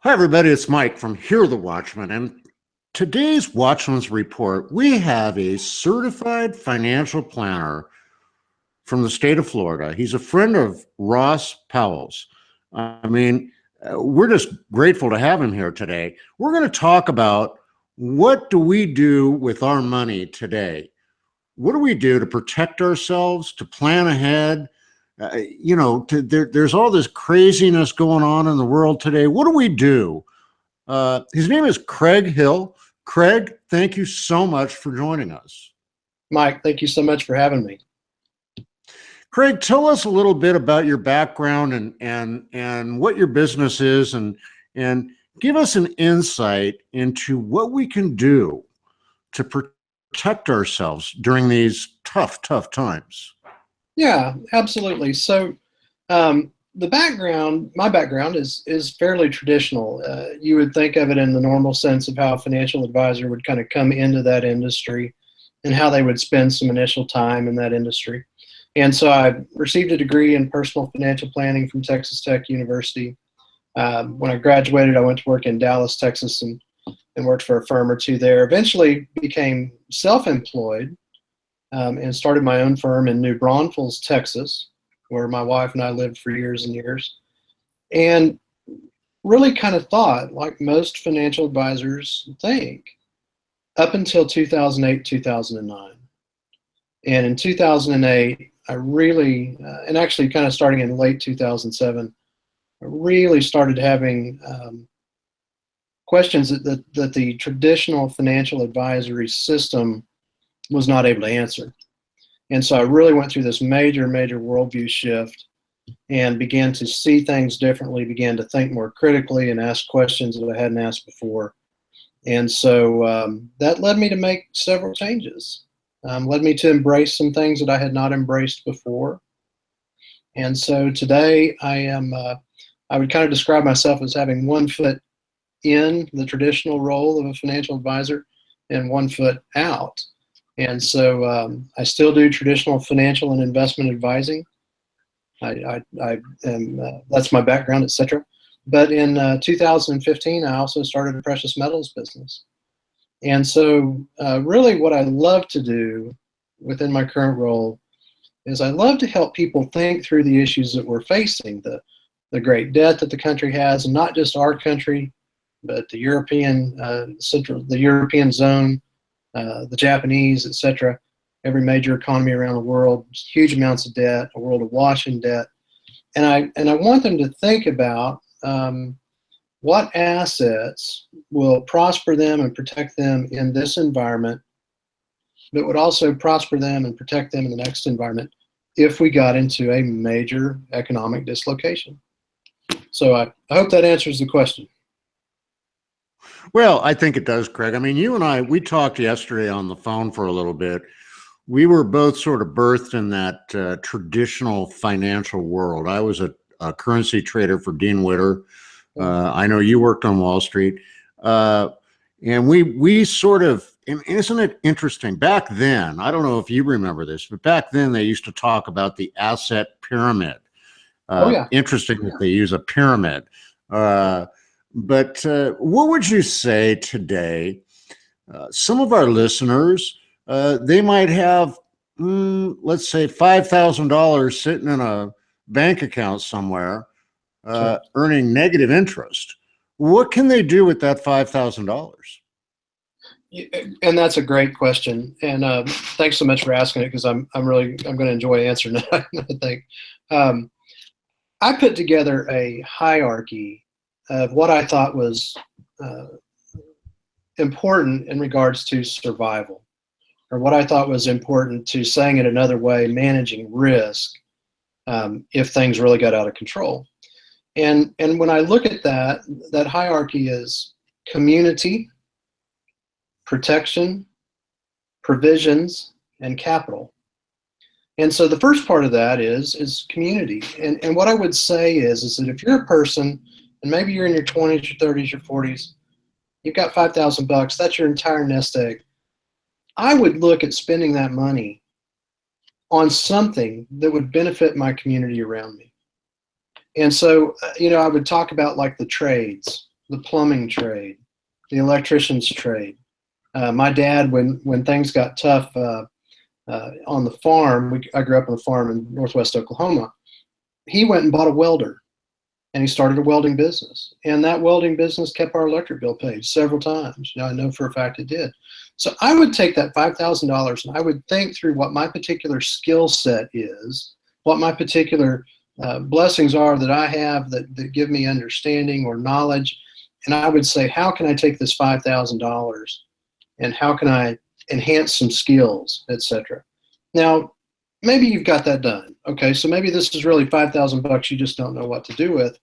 Hi, everybody. It's Mike from Hear the Watchman. And today's Watchman's Report, we have a certified financial planner from the state of Florida. He's a friend of Ross Powell's. We're just grateful to have him here today. We're going to talk about what do we do with our money today? What do we do to protect ourselves, to plan ahead? There's all this craziness going on in the world today. What do we do? His name is Craig Hill. Craig, thank you so much for joining us. Mike, thank you so much for having me. Craig, tell us a little bit about your background and what your business is, and give us an insight into what we can do to protect ourselves during these tough times. Yeah, absolutely. So my background is fairly traditional. You would think of it in the normal sense of how a financial advisor would kind of come into that industry and how they would spend some initial time in that industry. And so I received a degree in personal financial planning from Texas Tech University. When I graduated, I went to work in Dallas, Texas, and worked for a firm or two there. Eventually became self-employed and started my own firm in New Braunfels, Texas, where my wife and I lived for years and years. And really kind of thought, like most financial advisors think, up until 2008, 2009. And in 2008, I really, and actually kind of starting in late 2007, I really started having questions that the traditional financial advisory system was not able to answer. And so I really went through this major worldview shift and began to see things differently, began to think more critically and ask questions that I hadn't asked before. And so that led me to make several changes, led me to embrace some things that I had not embraced before. And so today I would kind of describe myself as having one foot in the traditional role of a financial advisor and one foot out. And so I still do traditional financial and investment advising. I am that's my background, etc. But in 2015, I also started a precious metals business. And so really what I love to do within my current role is I love to help people think through the issues that we're facing, the great debt that the country has, and not just our country, but the European the European zone, the Japanese, etc. Every major economy around the world, huge amounts of debt, a world awash in debt, and I want them to think about what assets will prosper them and protect them in this environment, but would also prosper them and protect them in the next environment if we got into a major economic dislocation. So I hope that answers the question. Well, I think it does, Craig. I mean, you and I, we talked yesterday on the phone for a little bit. We were both sort of birthed in that traditional financial world. I was a currency trader for Dean Witter. I know you worked on Wall Street. And we sort of, isn't it interesting? Back then, I don't know if you remember this, but back then they used to talk about the asset pyramid. Interesting that they use a pyramid. But what would you say today? Some of our listeners, they might have, let's say, $5,000 sitting in a bank account somewhere, earning negative interest. What can they do with that $5,000? And that's a great question. And thanks so much for asking it, because I'm going to enjoy answering it. I think I put together a hierarchy of what I thought was important in regards to survival, or what I thought was important to, saying it another way, managing risk if things really got out of control. And when I look at that hierarchy is community, protection, provisions, and capital. And so the first part of that is community. And what I would say is that if you're a person, and maybe you're in your 20s, your 30s, your 40s, you've got $5,000, that's your entire nest egg. I would look at spending that money on something that would benefit my community around me. And so, I would talk about like the trades. the plumbing trade, the electrician's trade. My dad, when things got tough on the farm, I grew up on a farm in northwest Oklahoma. He went and bought a welder, and he started a welding business. And that welding business kept our electric bill paid several times. You know, I know for a fact it did. So I would take that $5,000 and I would think through what my particular skill set is, what my particular blessings are that I have that give me understanding or knowledge. And I would say, how can I take this $5,000 and how can I enhance some skills, etc. Now, maybe you've got that done. Okay, so maybe this is really $5,000 you just don't know what to do with.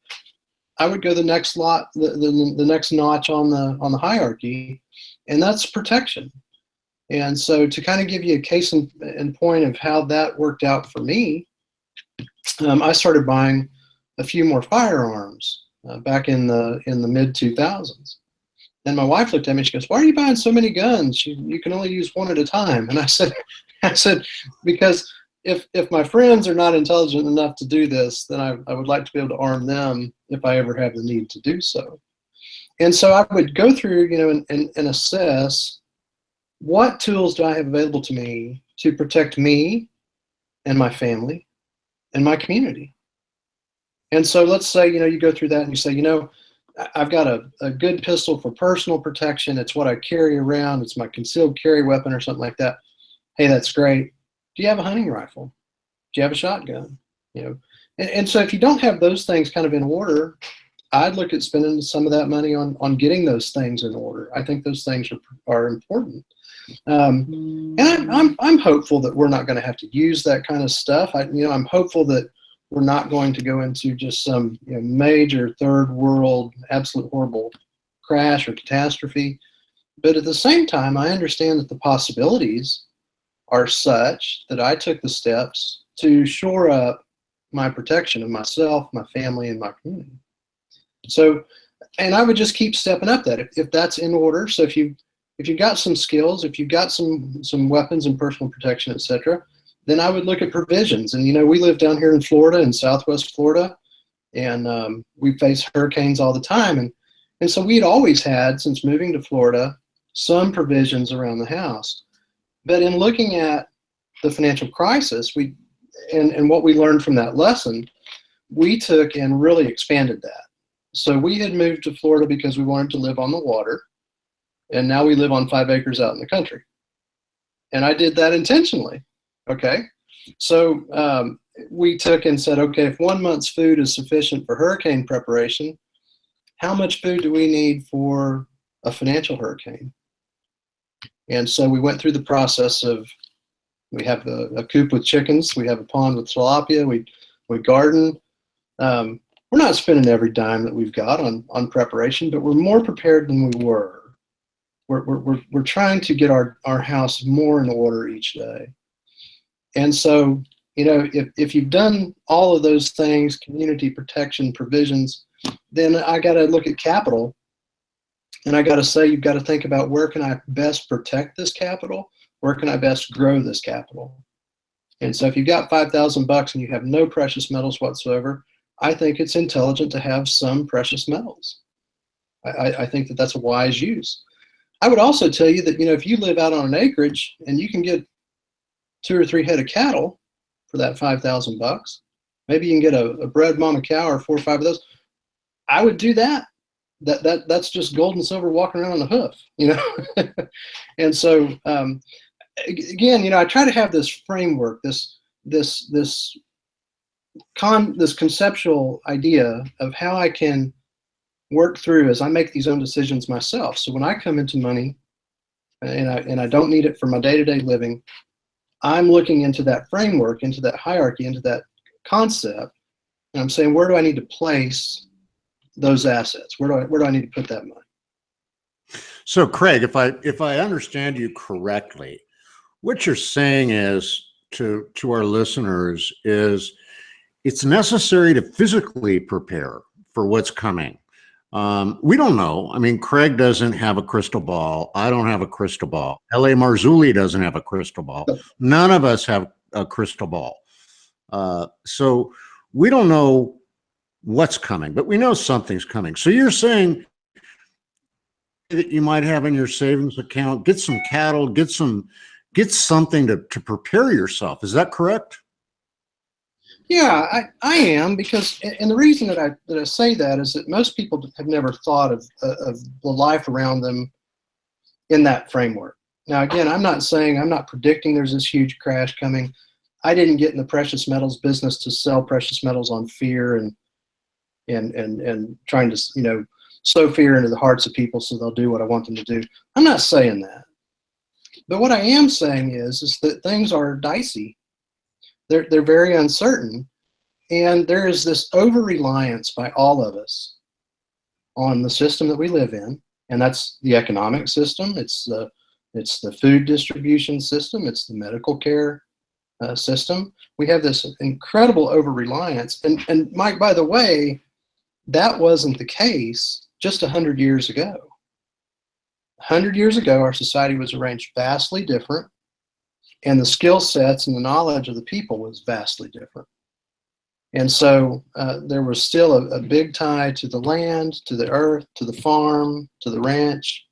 I would go the next the next notch on the hierarchy, and that's protection. And so to kind of give you a case in point of how that worked out for me, I started buying a few more firearms back in the mid 2000s. And my wife looked at me and she goes, "Why are you buying so many guns? You can only use one at a time." And I said, because if my friends are not intelligent enough to do this, then I would like to be able to arm them if I ever have the need to do so. And so I would go through, you know, and assess what tools do I have available to me to protect me and my family and my community. And so let's say, you know, you go through that and you say, you know, I've got a good pistol for personal protection. It's what I carry around. It's my concealed carry weapon or something like that. Hey, that's great. Do you have a hunting rifle? Do you have a shotgun? You know, and so if you don't have those things kind of in order, I'd look at spending some of that money on getting those things in order. I think those things are important. And I'm hopeful that we're not going to have to use that kind of stuff. I'm hopeful that we're not going to go into just some major third world, absolute horrible crash or catastrophe. But at the same time, I understand that the possibilities are such that I took the steps to shore up my protection of myself, my family, and my community. So, and I would just keep stepping up that if that's in order. So if you've got some skills, if you've got some weapons and personal protection, etc., then I would look at provisions. And, you know, we live down here in Florida, in Southwest Florida, and we face hurricanes all the time. And so we'd always had, since moving to Florida, some provisions around the house. But in looking at the financial crisis, and what we learned from that lesson, we took and really expanded that. So we had moved to Florida because we wanted to live on the water, and now we live on 5 acres out in the country. And I did that intentionally. Okay, so we took and said, okay, if 1 month's food is sufficient for hurricane preparation, how much food do we need for a financial hurricane? And so we went through the process of, we have a coop with chickens, we have a pond with tilapia, we garden. We're not spending every dime that we've got on preparation, but we're more prepared than we were. We're trying to get our house more in order each day. And so, you know, if you've done all of those things, community protection, provisions, then I got to look at capital. And I got to say, you've got to think about, where can I best protect this capital? Where can I best grow this capital? And so if you've got $5,000 and you have no precious metals whatsoever, I think it's intelligent to have some precious metals. I think that that's a wise use. I would also tell you that, you know, if you live out on an acreage and you can get 2 or 3 head of cattle for that $5,000, maybe you can get a bred mama cow or 4 or 5 of those. I would do that. That's just gold and silver walking around on the hoof, you know. And so again, you know, I try to have this framework, this conceptual idea of how I can work through as I make these own decisions myself. So when I come into money and I don't need it for my day-to-day living, I'm looking into that framework, into that hierarchy, into that concept, and I'm saying, where do I need to place those assets? Where do I need to put that money? So, Craig, if I understand you correctly, what you're saying is to our listeners is it's necessary to physically prepare for what's coming. We don't know. I mean, Craig doesn't have a crystal ball. I don't have a crystal ball. L.A. Marzulli doesn't have a crystal ball. None of us have a crystal ball. So we don't know what's coming, but we know something's coming. So you're saying that you might have in your savings account, get some cattle, get something to prepare yourself. Is that correct? Yeah, I am, because, and the reason that I say that is that most people have never thought of the life around them in that framework. Now, again, I'm not predicting there's this huge crash coming. I didn't get in the precious metals business to sell precious metals on fear and trying to, sow fear into the hearts of people so they'll do what I want them to do. I'm not saying that. But what I am saying is that things are dicey. They're very uncertain, and there is this over-reliance by all of us on the system that we live in, and that's the economic system. It's the food distribution system. It's the medical care system. We have this incredible over-reliance, and Mike, by the way, that wasn't the case just 100 years ago. 100 years ago, our society was arranged vastly different, and the skill sets and the knowledge of the people was vastly different. And so there was still a big tie to the land, to the earth, to the farm, to the ranch,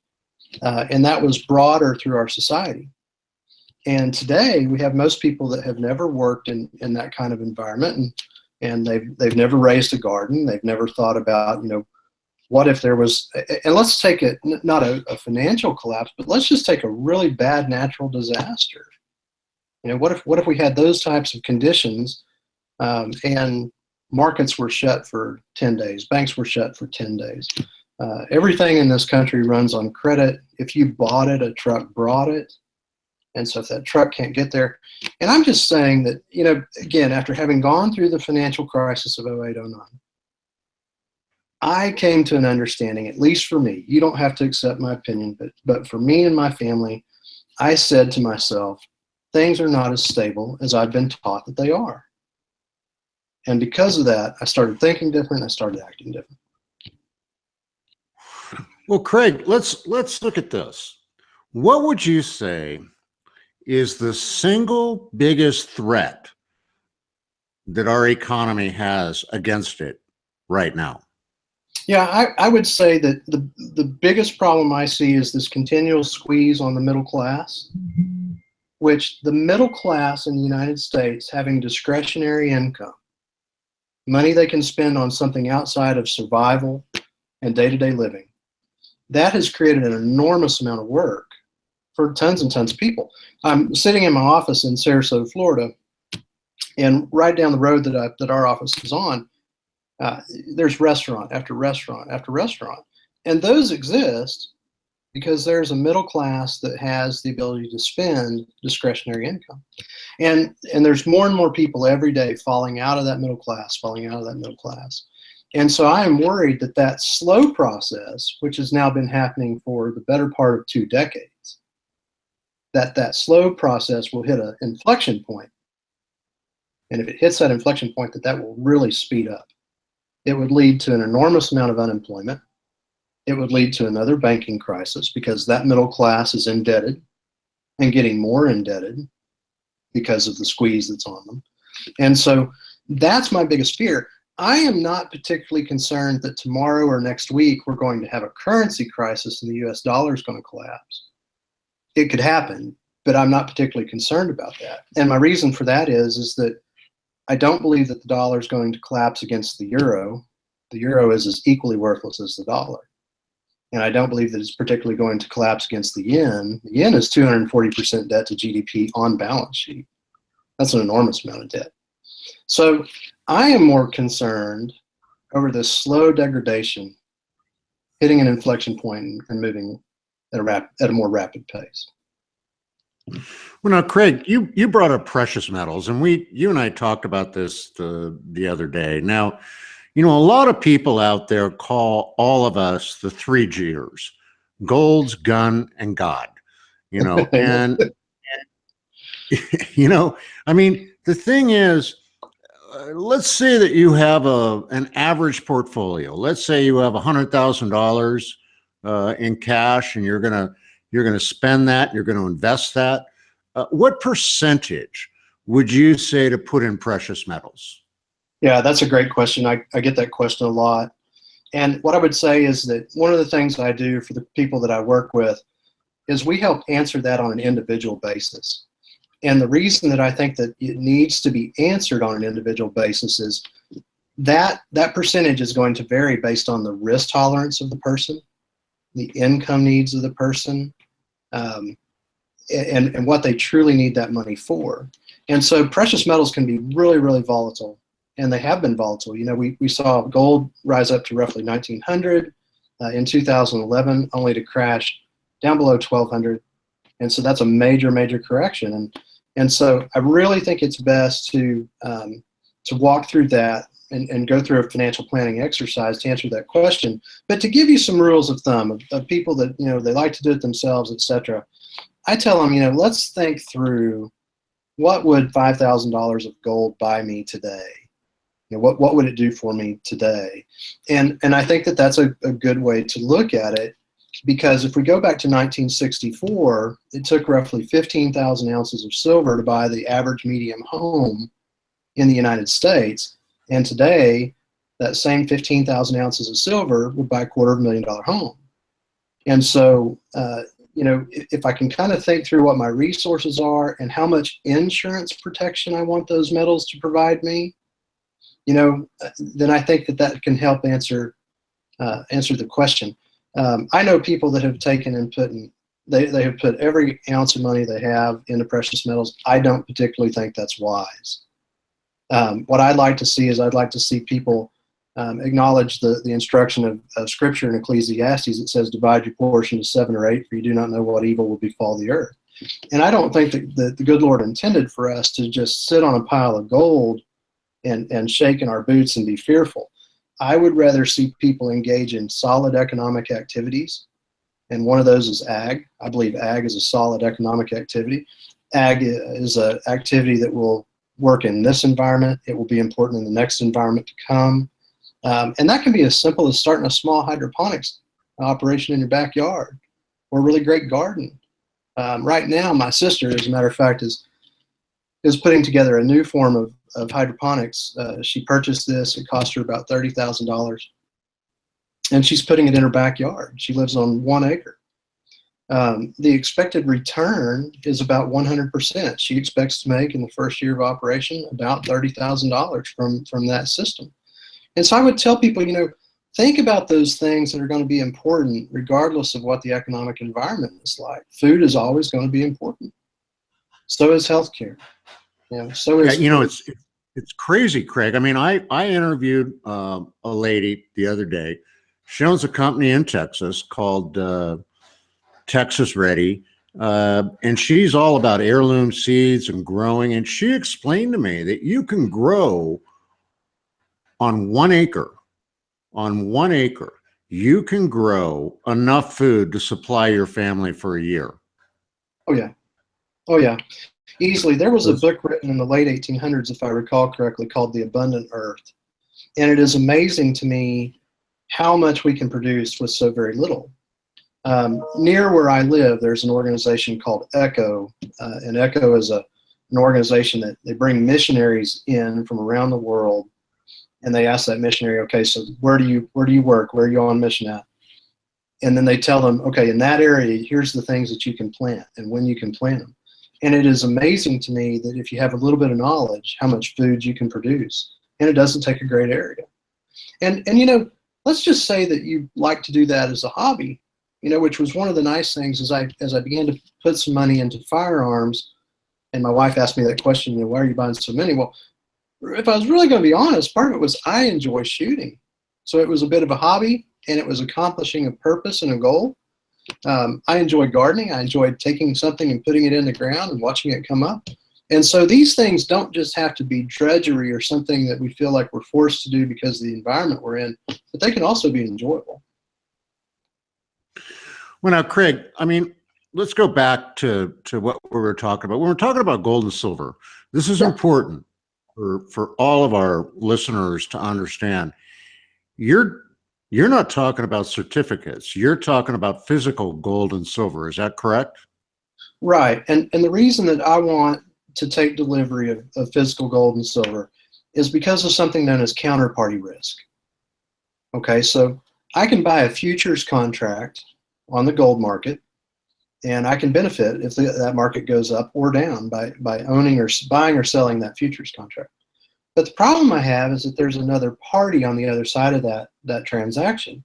and that was broader through our society. And today we have most people that have never worked in that kind of environment, and they've never raised a garden. They've never thought about, what if there was, and let's take it, not a financial collapse, but let's just take a really bad natural disaster. What if we had those types of conditions, and markets were shut for 10 days, banks were shut for 10 days. Everything in this country runs on credit. If you bought it, a truck brought it. And so if that truck can't get there, and I'm just saying that, again, after having gone through the financial crisis of 08, 09, I came to an understanding, at least for me, you don't have to accept my opinion, but for me and my family, I said to myself, things are not as stable as I've been taught that they are. And because of that, I started thinking different. I started acting different. Well, Craig, let's look at this. What would you say is the single biggest threat that our economy has against it right now? Yeah, I would say that the biggest problem I see is this continual squeeze on the middle class, which the middle class in the United States, having discretionary income, money they can spend on something outside of survival and day-to-day living, that has created an enormous amount of work for tons and tons of people. I'm sitting in my office in Sarasota, Florida, and right down the road that our office is on, there's restaurant after restaurant after restaurant. And those exist because there's a middle class that has the ability to spend discretionary income. And there's more and more people every day falling out of that middle class, falling out of that middle class. And so I am worried that slow process, which has now been happening for the better part of 2 decades, that slow process will hit an inflection point. And if it hits that inflection point, that will really speed up. It would lead to an enormous amount of unemployment. It would lead to another banking crisis because that middle class is indebted and getting more indebted because of the squeeze that's on them. And so that's my biggest fear. I am not particularly concerned that tomorrow or next week we're going to have a currency crisis and the US dollar is going to collapse. It could happen, but I'm not particularly concerned about that. And my reason for that is that I don't believe that the dollar is going to collapse against the euro. The euro is as equally worthless as the dollar. And I don't believe that it's particularly going to collapse against the yen. The yen is 240% debt to GDP on balance sheet. That's an enormous amount of debt. So I am more concerned over this slow degradation, hitting an inflection point and moving at a more rapid pace. Well, now, Craig, you brought up precious metals, and you and I talked about this the other day. Now, a lot of people out there call all of us the 3 Gers: golds, gun, and God. And I mean, the thing is, let's say that you have an average portfolio. Let's say you have $100,000 in cash, and you're gonna spend that. You're going to invest that. What percentage would you say to put in precious metals? Yeah, that's a great question. I get that question a lot. And what I would say is that one of the things I do for the people that I work with is we help answer that on an individual basis. And the reason that I think that it needs to be answered on an individual basis is that percentage is going to vary based on the risk tolerance of the person, the income needs of the person, and what they truly need that money for. And so precious metals can be really, really volatile, and they have been volatile. You know, we saw gold rise up to roughly 1900 in 2011, only to crash down below 1200. And so that's a major, major correction. And so I really think it's best to walk through that and go through a financial planning exercise to answer that question, but to give you some rules of thumb of people that, you know, they like to do it themselves, etc. I tell them, you know, let's think through, what would $5,000 of gold buy me today? You know, what would it do for me today? And I think that that's a good way to look at it, because if we go back to 1964, it took roughly 15,000 ounces of silver to buy the average medium home in the United States. And today, that same 15,000 ounces of silver would buy a $250,000 home. And so, you know, if I can kind of think through what my resources are and how much insurance protection I want those metals to provide me, you know, then I think that that can help answer the question. I know people that have taken and they have put every ounce of money they have into precious metals. I don't particularly think that's wise. What I'd like to see is I'd like to see people acknowledge the instruction of Scripture in Ecclesiastes. It says, divide your portion to 7 or 8, for you do not know what evil will befall the earth. And I don't think that the good Lord intended for us to just sit on a pile of gold and shake in our boots and be fearful. I would rather see people engage in solid economic activities, and one of those is ag. I believe ag is a solid economic activity. Ag is an activity that will work in this environment. It will be important in the next environment to come. And that can be as simple as starting a small hydroponics operation in your backyard, or a really great garden. Right now, my sister, as a matter of fact, is putting together a new form of hydroponics. She purchased this. It cost her about $30,000. And she's putting it in her backyard. She lives on 1 acre. The expected return is about 100%. She expects to make in the first year of operation about $30,000 from that system. And so I would tell people, you know, think about those things that are going to be important regardless of what the economic environment is like. Food is always going to be important. So is healthcare. You know, so is, yeah, you know, it's crazy, Craig. I mean, I interviewed a lady the other day. She owns a company in Texas called Texas Ready, and she's all about heirloom seeds and growing. And she explained to me that you can grow on 1 acre. On 1 acre, you can grow enough food to supply your family for a year. Oh yeah, oh yeah, easily. There was a book written in the late 1800s, if I recall correctly, called The Abundant Earth, and it is amazing to me how much we can produce with so very little. Near where I live, there's an organization called ECHO, and ECHO is an organization that they bring missionaries in from around the world, and they ask that missionary, okay, so where do you work? Where are you on mission at? And then they tell them, okay, in that area, here's the things that you can plant and when you can plant them. And it is amazing to me that if you have a little bit of knowledge, how much food you can produce, and it doesn't take a great area. And you know, let's just say that you like to do that as a hobby, you know, which was one of the nice things as I began to put some money into firearms, and my wife asked me that question, you know, why are you buying so many? Well, if I was really going to be honest, part of it was I enjoy shooting. So it was a bit of a hobby, and it was accomplishing a purpose and a goal. I enjoy gardening. I enjoyed taking something and putting it in the ground and watching it come up. And so these things don't just have to be drudgery or something that we feel like we're forced to do because of the environment we're in, but they can also be enjoyable. Well, now, Craig, I mean, let's go back to what we were talking about. When we're talking about gold and silver, this is important for all of our listeners to understand. You're not talking about certificates. You're talking about physical gold and silver. Is that correct? Right. And the reason that I want to take delivery of physical gold and silver is because of something known as counterparty risk. Okay, so I can buy a futures contract on the gold market, and I can benefit if that market goes up or down by owning or buying or selling that futures contract. But the problem I have is that there's another party on the other side of that transaction.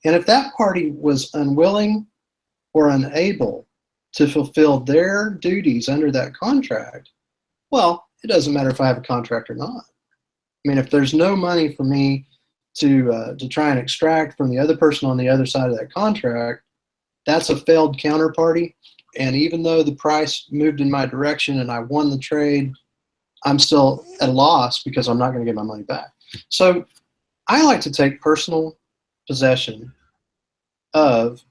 And if that party was unwilling or unable to fulfill their duties under that contract, well, it doesn't matter if I have a contract or not. I mean, if there's no money for me to try and extract from the other person on the other side of that contract, that's a failed counterparty. And even though the price moved in my direction and I won the trade, I'm still at a loss because I'm not going to get my money back. So I like to take personal possession of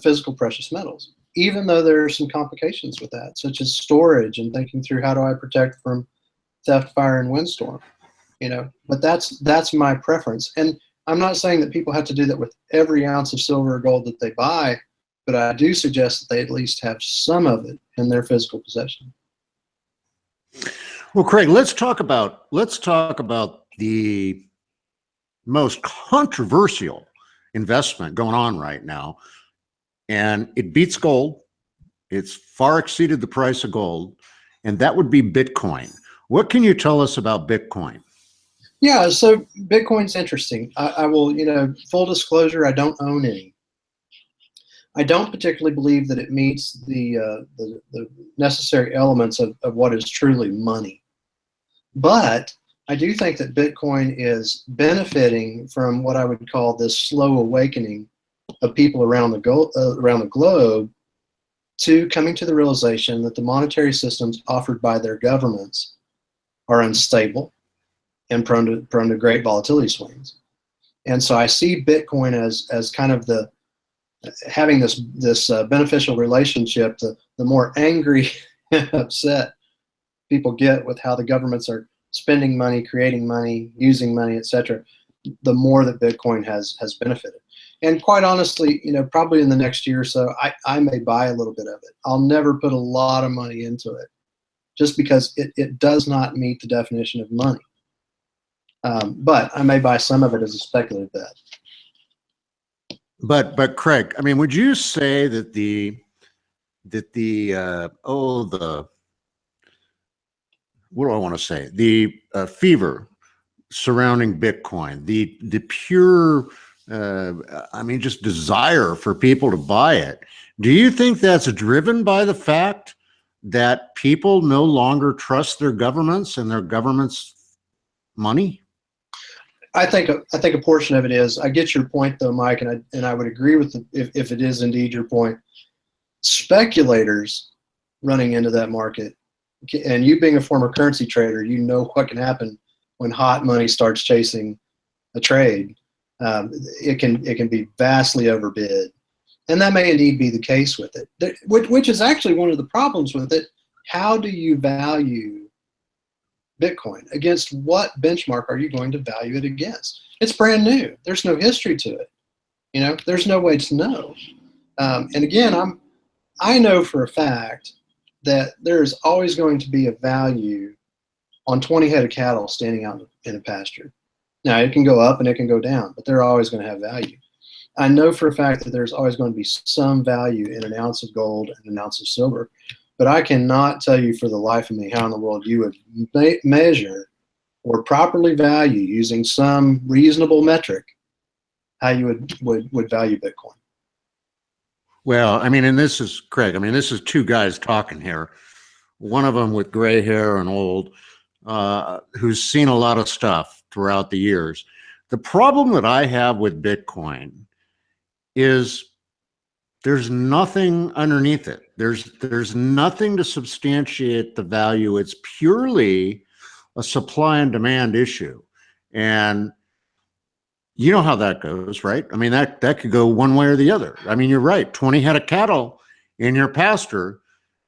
physical precious metals, even though there are some complications with that, such as storage and thinking through how do I protect from theft, fire, and windstorm. But that's my preference. And I'm not saying that people have to do that with every ounce of silver or gold that they buy, but I do suggest that they at least have some of it in their physical possession. Well, Craig, let's talk about the most controversial investment going on right now, and it beats gold. It's far exceeded the price of gold, and that would be Bitcoin. What can you tell us about Bitcoin? Yeah, so Bitcoin's interesting. I will, full disclosure, I don't own any. I don't particularly believe that it meets the necessary elements of what is truly money. But I do think that Bitcoin is benefiting from what I would call this slow awakening of people around the globe to coming to the realization that the monetary systems offered by their governments are unstable and prone to great volatility swings. And so I see Bitcoin as kind of having this beneficial relationship. The more angry and upset people get with how the governments are spending money, creating money, using money, etc., the more that Bitcoin has benefited. And quite honestly, probably in the next year or so, I may buy a little bit of it. I'll never put a lot of money into it just because it does not meet the definition of money. But I may buy some of it as a speculative bet. But Craig, I mean, would you say that what do I want to say? The fever surrounding Bitcoin, the pure, just desire for people to buy it. Do you think that's driven by the fact that people no longer trust their governments and their government's money? I think a portion of it is. I get your point, though, Mike, and I would agree with if it is indeed your point. Speculators running into that market, and you being a former currency trader, you know what can happen when hot money starts chasing a trade. It can be vastly overbid, and that may indeed be the case with it. Which is actually one of the problems with it. How do you value Bitcoin? Against what benchmark are you going to value it against? It's brand new. There's no history to it. There's no way to know. And again, I know for a fact that there is always going to be a value on 20 head of cattle standing out in a pasture. Now, it can go up and it can go down, but they're always going to have value. I know for a fact that there's always going to be some value in an ounce of gold and an ounce of silver. But I cannot tell you for the life of me how in the world you would measure or properly value, using some reasonable metric, how you would value Bitcoin. Well, I mean, and this is Craig. I mean, this is two guys talking here. One of them with gray hair and old, who's seen a lot of stuff throughout the years. The problem that I have with Bitcoin is there's nothing underneath it. There's nothing to substantiate the value. It's purely a supply and demand issue. And you know how that goes, right? I mean, that could go one way or the other. I mean, you're right. 20 head of cattle in your pasture,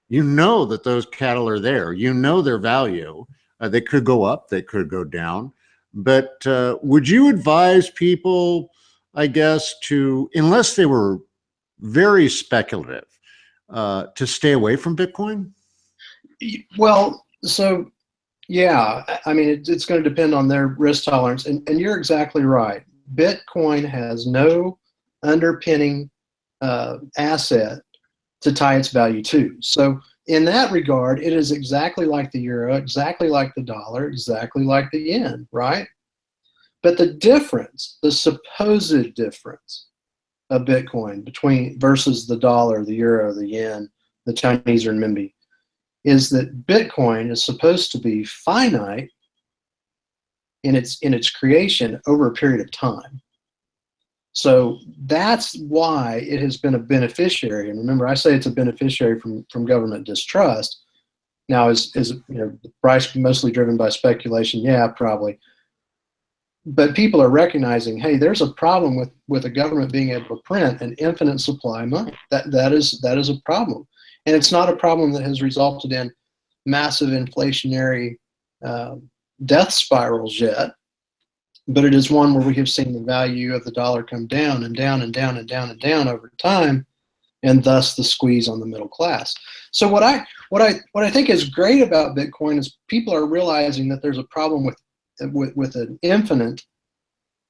you know that those cattle are there. You know their value. They could go up, they could go down. But would you advise people, I guess, unless they were very speculative, to stay away from Bitcoin? Well, so yeah, I mean, it's going to depend on their risk tolerance. And you're exactly right. Bitcoin has no underpinning asset to tie its value to. So in that regard, it is exactly like the euro, exactly like the dollar, exactly like the yen, right? But the difference, the supposed difference of Bitcoin versus the dollar, the euro, the yen, the Chinese renminbi, is that Bitcoin is supposed to be finite in its creation over a period of time. So that's why it has been a beneficiary. And remember, I say it's a beneficiary from government distrust. Now, is the price mostly driven by speculation? Yeah, probably. But people are recognizing, hey, there's a problem with a government being able to print an infinite supply of money. That is a problem, and it's not a problem that has resulted in massive inflationary death spirals yet. But it is one where we have seen the value of the dollar come down and down and down and down and down over time, and thus the squeeze on the middle class. So what I think is great about Bitcoin is people are realizing that there's a problem with an infinite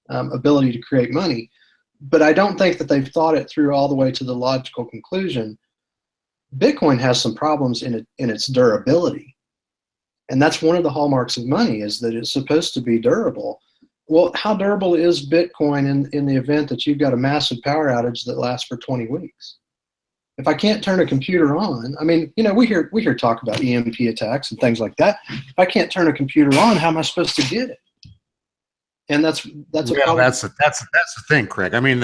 ability to create money, but I don't think that they've thought it through all the way to the logical conclusion. Bitcoin has some problems in its durability, and that's one of the hallmarks of money, is that it's supposed to be durable. Well, how durable is Bitcoin in the event that you've got a massive power outage that lasts for 20 weeks? If I can't turn a computer on, I mean, we hear talk about EMP attacks and things like that. If I can't turn a computer on, how am I supposed to get it? And that's the thing, Craig. I mean,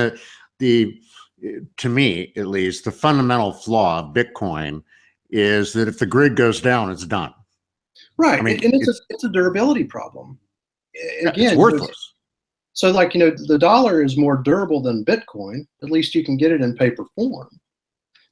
the to me at least, the fundamental flaw of Bitcoin is that if the grid goes down, it's done. Right, I mean, and it's a durability problem. Again, it's worthless. So, the dollar is more durable than Bitcoin. At least you can get it in paper form.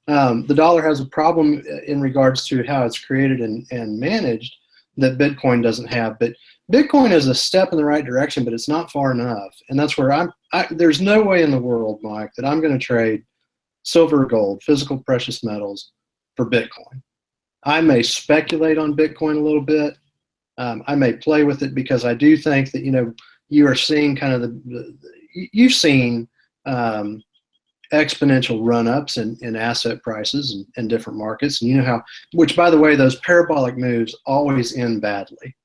The dollar has a problem in regards to how it's created and managed that Bitcoin doesn't have. But Bitcoin is a step in the right direction, but it's not far enough. And that's where there's no way in the world, Mike, that I'm going to trade silver or gold, physical precious metals, for Bitcoin. I may speculate on Bitcoin a little bit. I may play with it because I do think that, you are seeing kind of you've seen exponential run-ups in asset prices in different markets. And you know how, which by the way, those parabolic moves always end badly,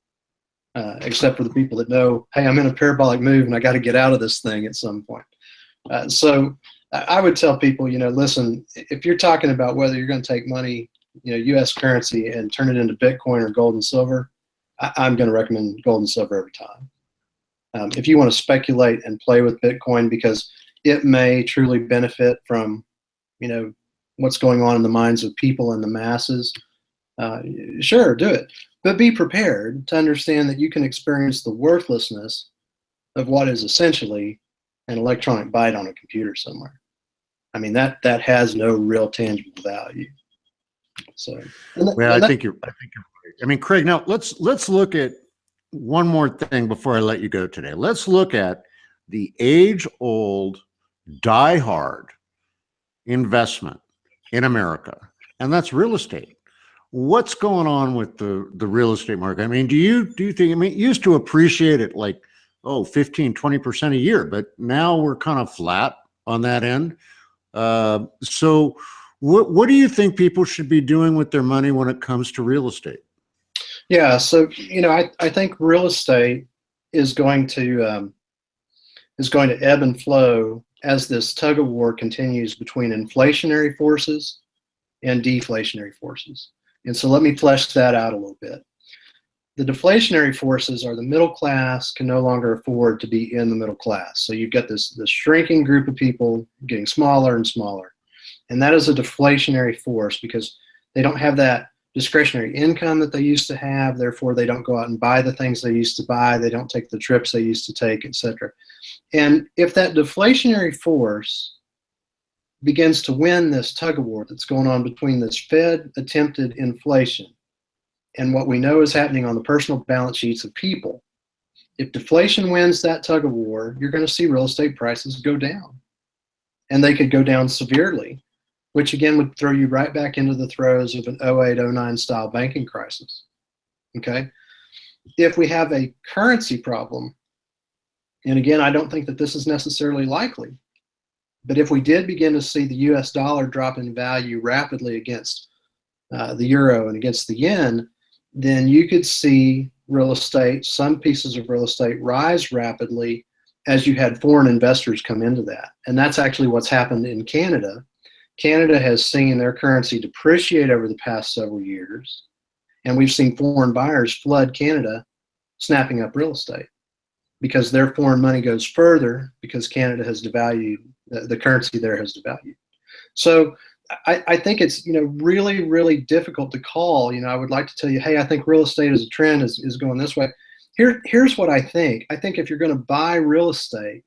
except for the people that know, hey, I'm in a parabolic move and I got to get out of this thing at some point. So I would tell people, listen, if you're talking about whether you're going to take money, U.S. currency, and turn it into Bitcoin or gold and silver, I'm going to recommend gold and silver every time. If you want to speculate and play with Bitcoin because it may truly benefit from, what's going on in the minds of people and the masses, sure, do it. But be prepared to understand that you can experience the worthlessness of what is essentially an electronic byte on a computer somewhere. I mean, that has no real tangible value. So, I think you're right. I mean, Craig, now let's look at one more thing before I let you go today. Let's look at the age-old, die-hard investment in America, and that's real estate. What's going on with the real estate market? I mean, do you think, I mean, it used to appreciate it like, 15, 20% a year, but now we're kind of flat on that end. So what do you think people should be doing with their money when it comes to real estate? Yeah, so I think real estate is going to ebb and flow as this tug of war continues between inflationary forces and deflationary forces. And so let me flesh that out a little bit. The deflationary forces are the middle class can no longer afford to be in the middle class. So you've got this shrinking group of people getting smaller and smaller. And that is a deflationary force because they don't have that discretionary income that they used to have. Therefore, they don't go out and buy the things they used to buy. They don't take the trips they used to take, etc. And if that deflationary force begins to win this tug of war that's going on between this Fed attempted inflation and what we know is happening on the personal balance sheets of people, if deflation wins that tug of war, you're going to see real estate prices go down. And they could go down severely, which again would throw you right back into the throes of an 08, 09 style banking crisis. Okay? If we have a currency problem And again, I don't think that this is necessarily likely. But if we did begin to see the US dollar drop in value rapidly against the euro and against the yen, then you could see real estate, some pieces of real estate rise rapidly as you had foreign investors come into that. And that's actually what's happened in Canada. Canada has seen their currency depreciate over the past several years, and we've seen foreign buyers flood Canada, snapping up real estate because their foreign money goes further because Canada has devalued, the currency there has devalued. So I think it's, really, really difficult to call. I would like to tell you, hey, I think real estate as a trend is going this way. Here's what I think. I think if you're going to buy real estate,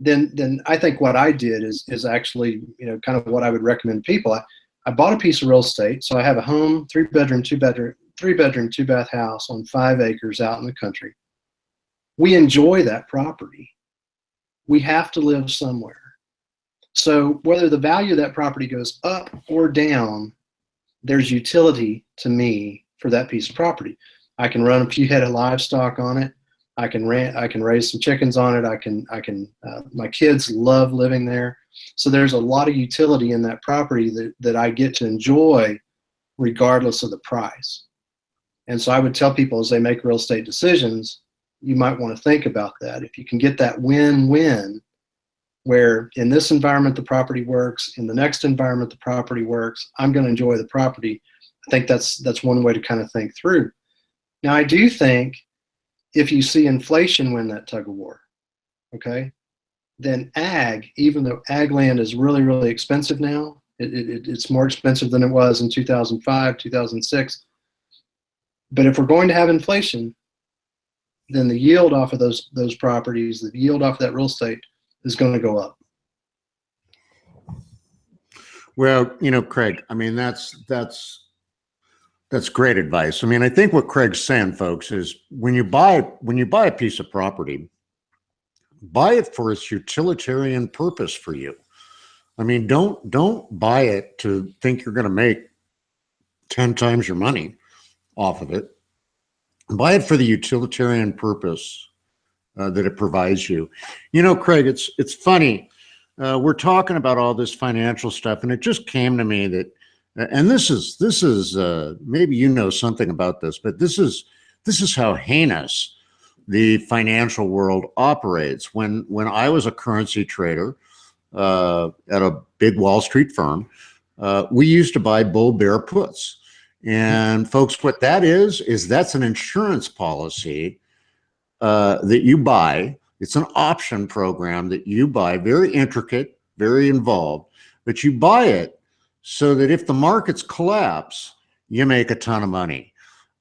then I think what I did is actually, kind of what I would recommend people. I bought a piece of real estate. So I have a home, 3-bedroom, 2-bath house on 5 acres out in the country. We enjoy that property. We have to live somewhere. So whether the value of that property goes up or down, there's utility to me for that piece of property. I can run a few head of livestock on it. I can raise some chickens on it. My kids love living there. So there's a lot of utility in that property that I get to enjoy regardless of the price. And so I would tell people as they make real estate decisions, you might want to think about that. If you can get that win-win, where in this environment the property works, in the next environment the property works, I'm going to enjoy the property. I think that's one way to kind of think through. Now, I do think if you see inflation win that tug of war, okay, then ag, even though ag land is really, really expensive now, it's more expensive than it was in 2005, 2006. But if we're going to have inflation, then the yield off of those properties, the yield off of that real estate is going to go up. Well, Craig, I mean, that's great advice. I mean, I think what Craig's saying, folks, is when you buy a piece of property, buy it for its utilitarian purpose for you. I mean, don't buy it to think you're going to make 10 times your money off of it. Buy it for the utilitarian purpose that it provides you. Craig, it's funny. We're talking about all this financial stuff, and it just came to me that, and this is maybe something about this, but this is how heinous the financial world operates. When I was a currency trader at a big Wall Street firm, we used to buy bull bear puts. And folks, what that is that's an insurance policy that you buy. It's an option program that you buy, very intricate, very involved, but you buy it so that if the markets collapse, you make a ton of money.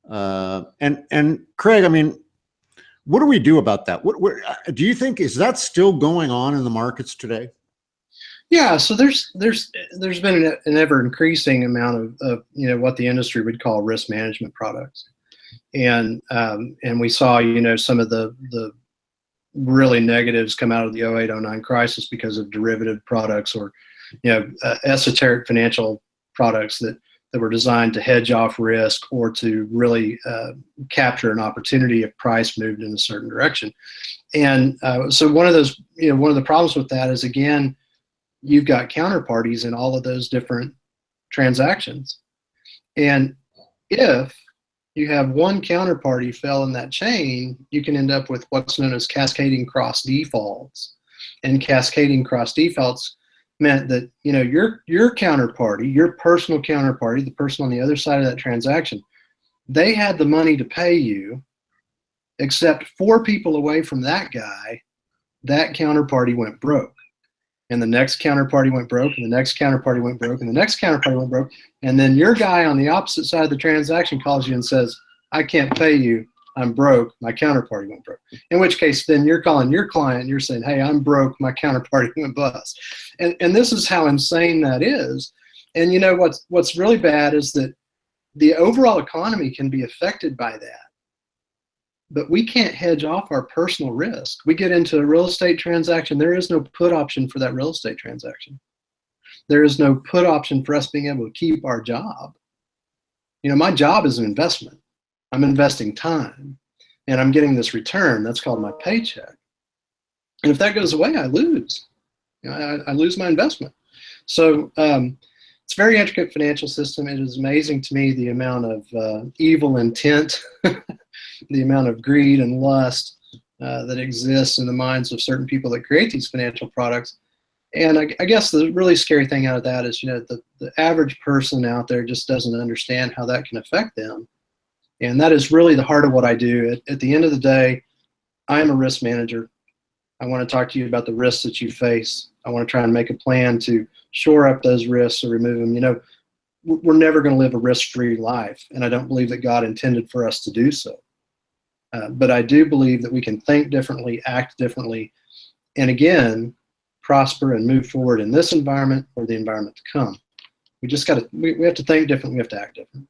And Craig, I mean, what do we do about that? What do you think, is that still going on in the markets today? Yeah, so there's been an ever increasing amount of what the industry would call risk management products, and we saw some of the really negatives come out of the 08-09 crisis because of derivative products or esoteric financial products that were designed to hedge off risk or to really capture an opportunity if price moved in a certain direction. And so one of the problems with that is, again, you've got counterparties in all of those different transactions. And if you have one counterparty fell in that chain, you can end up with what's known as cascading cross defaults. And cascading cross defaults meant that your counterparty, your personal counterparty, the person on the other side of that transaction, they had the money to pay you, except 4 people away from that guy, that counterparty went broke. And the next counterparty went broke, and the next counterparty went broke, and the next counterparty went broke. And then your guy on the opposite side of the transaction calls you and says, I can't pay you, I'm broke, my counterparty went broke. In which case, then you're calling your client, and you're saying, hey, I'm broke, my counterparty went bust. And this is how insane that is. And what's really bad is that the overall economy can be affected by that. But we can't hedge off our personal risk. We get into a real estate transaction, there is no put option for that real estate transaction. There is no put option for us being able to keep our job. My job is an investment. I'm investing time, and I'm getting this return. That's called my paycheck. And if that goes away, I lose. I lose my investment. So it's a very intricate financial system. It is amazing to me the amount of evil intent, the amount of greed and lust that exists in the minds of certain people that create these financial products. And I guess the really scary thing out of that is, the average person out there just doesn't understand how that can affect them. And that is really the heart of what I do. At the end of the day, I am a risk manager. I want to talk to you about the risks that you face. I want to try and make a plan to shore up those risks or remove them. We're never going to live a risk-free life, and I don't believe that God intended for us to do so. But I do believe that we can think differently, act differently, and again, prosper and move forward in this environment or the environment to come. We just got to, we have to think different. We have to act different.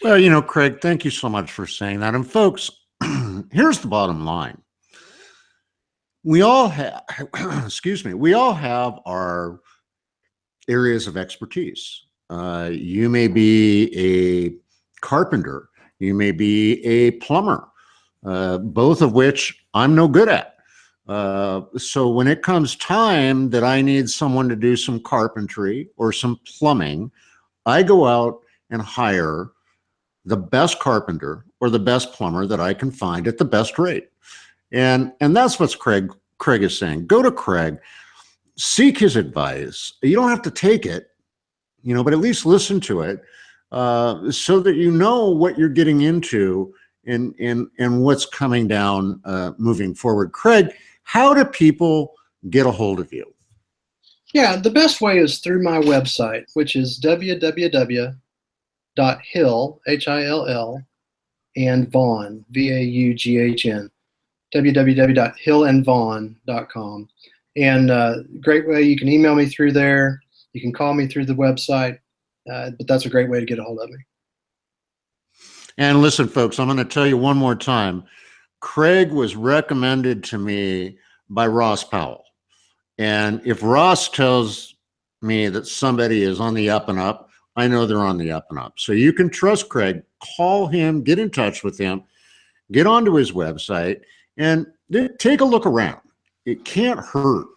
Well, Craig, thank you so much for saying that. And folks, here's the bottom line. We all have, we all have our areas of expertise. You may be a carpenter, you may be a plumber, both of which I'm no good at. So when it comes time that I need someone to do some carpentry or some plumbing, I go out and hire the best carpenter or the best plumber that I can find at the best rate. And that's what Craig is saying. Go to Craig, seek his advice. You don't have to take it, but at least listen to it, so that you know what you're getting into and what's coming down moving forward. Craig, how do people get a hold of you? Yeah, the best way is through my website, which is www.hill, Hill, and Vaughn, VAUGHN, www.hillandvaughn.com. And great way, you can email me through there. You can call me through the website, but that's a great way to get a hold of me. And listen, folks, I'm going to tell you one more time. Craig was recommended to me by Ross Powell. And if Ross tells me that somebody is on the up and up, I know they're on the up and up. So you can trust Craig, call him, get in touch with him, get onto his website, and take a look around. It can't hurt.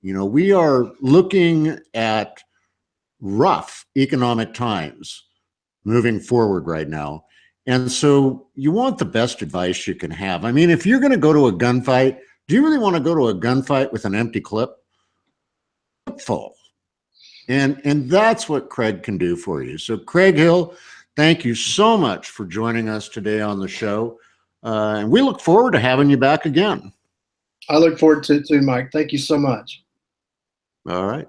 We are looking at rough economic times moving forward right now. And so you want the best advice you can have. I mean, if you're going to go to a gunfight, do you really want to go to a gunfight with an empty clip? Full. And that's what Craig can do for you. So Craig Hill, thank you so much for joining us today on the show. And we look forward to having you back again. I look forward to it too, Mike. Thank you so much. All right.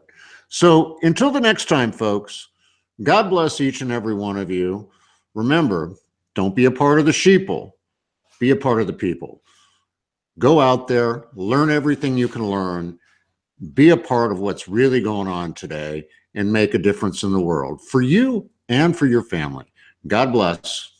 So until the next time, folks, God bless each and every one of you. Remember, don't be a part of the sheeple. Be a part of the people. Go out there, learn everything you can learn, be a part of what's really going on today, and make a difference in the world for you and for your family. God bless.